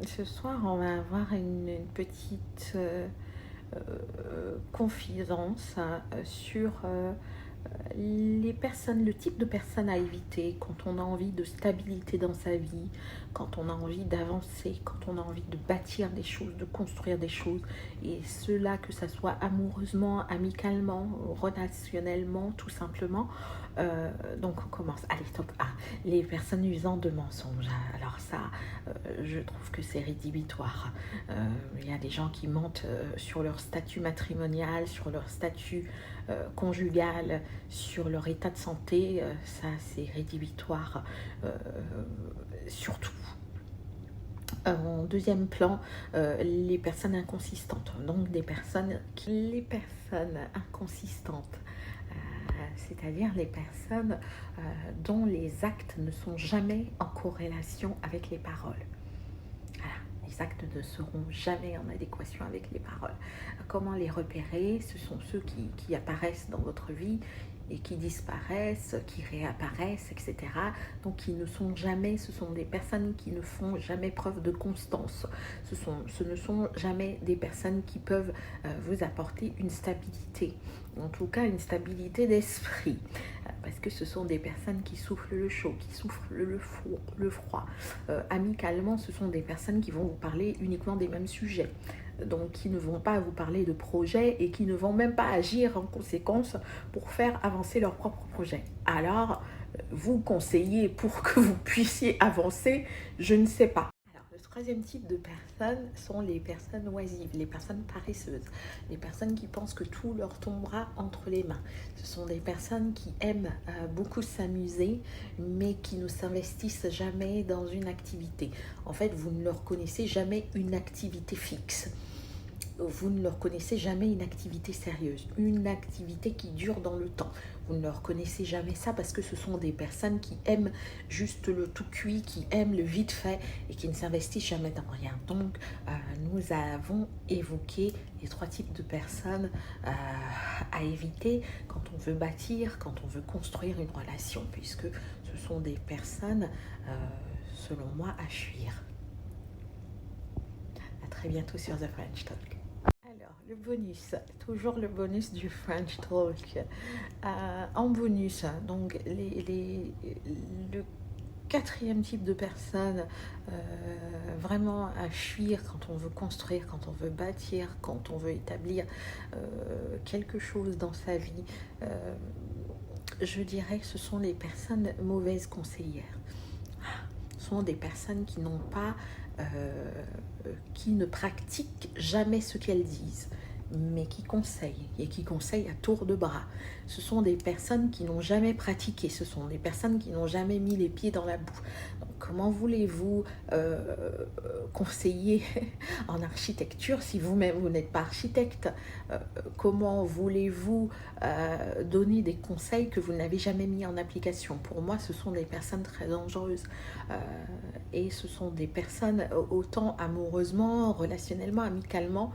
Ce soir, on va avoir une petite confidence sur les personnes, le type de personnes à éviter quand on a envie de stabilité dans sa vie, quand on a envie d'avancer, quand on a envie de bâtir des choses, de construire des choses, et cela que ça soit amoureusement, amicalement, relationnellement, tout simplement. Donc on commence. Allez, top 1. Les personnes usant de mensonges. Alors ça, je trouve que c'est rédhibitoire. Il y a des gens qui mentent sur leur statut matrimonial, sur leur statut conjugal, sur leur état de santé. Ça, c'est rédhibitoire. Surtout. En deuxième plan, les personnes inconsistantes. Donc les personnes inconsistantes, c'est-à-dire les personnes dont les actes ne sont jamais en corrélation avec les paroles. Voilà, les actes ne seront jamais en adéquation avec les paroles. Comment les repérer? Ce sont ceux qui apparaissent dans votre vie et qui disparaissent, qui réapparaissent, etc. Donc qui ne sont jamais, ce sont des personnes qui ne font jamais preuve de constance. Ce ne sont jamais des personnes qui peuvent vous apporter une stabilité, en tout cas une stabilité d'esprit, parce que ce sont des personnes qui soufflent le chaud, qui soufflent le froid. Amicalement, ce sont des personnes qui vont vous parler uniquement des mêmes sujets, donc qui ne vont pas vous parler de projets et qui ne vont même pas agir en conséquence pour faire avancer leur propre projet. Alors, vous conseillez pour que vous puissiez avancer, je ne sais pas. Alors, le troisième type de personnes sont les personnes oisives, les personnes paresseuses, les personnes qui pensent que tout leur tombera entre les mains. Ce sont des personnes qui aiment beaucoup s'amuser, mais qui ne s'investissent jamais dans une activité. En fait, vous ne leur connaissez jamais une activité fixe. Vous ne leur connaissez jamais une activité sérieuse, une activité qui dure dans le temps. Vous ne leur connaissez jamais ça parce que ce sont des personnes qui aiment juste le tout cuit, qui aiment le vite fait et qui ne s'investissent jamais dans rien. Donc, nous avons évoqué les trois types de personnes à éviter quand on veut bâtir, quand on veut construire une relation, puisque ce sont des personnes, selon moi, à fuir. À très bientôt sur The French Talk. Alors, le bonus, toujours le bonus du French Talk. En bonus, donc le quatrième type de personne vraiment à fuir quand on veut construire, quand on veut bâtir, quand on veut établir quelque chose dans sa vie, je dirais que ce sont les personnes mauvaises conseillères. Ce sont des personnes qui n'ont pas qui ne pratiquent jamais ce qu'elles disent, mais qui conseillent, et qui conseillent à tour de bras. Ce sont des personnes qui n'ont jamais pratiqué, ce sont des personnes qui n'ont jamais mis les pieds dans la boue. Donc, comment voulez-vous conseiller en architecture si vous-même vous n'êtes pas architecte? Comment voulez-vous donner des conseils que vous n'avez jamais mis en application? Pour moi, ce sont des personnes très dangereuses. Et ce sont des personnes autant amoureusement, relationnellement, amicalement,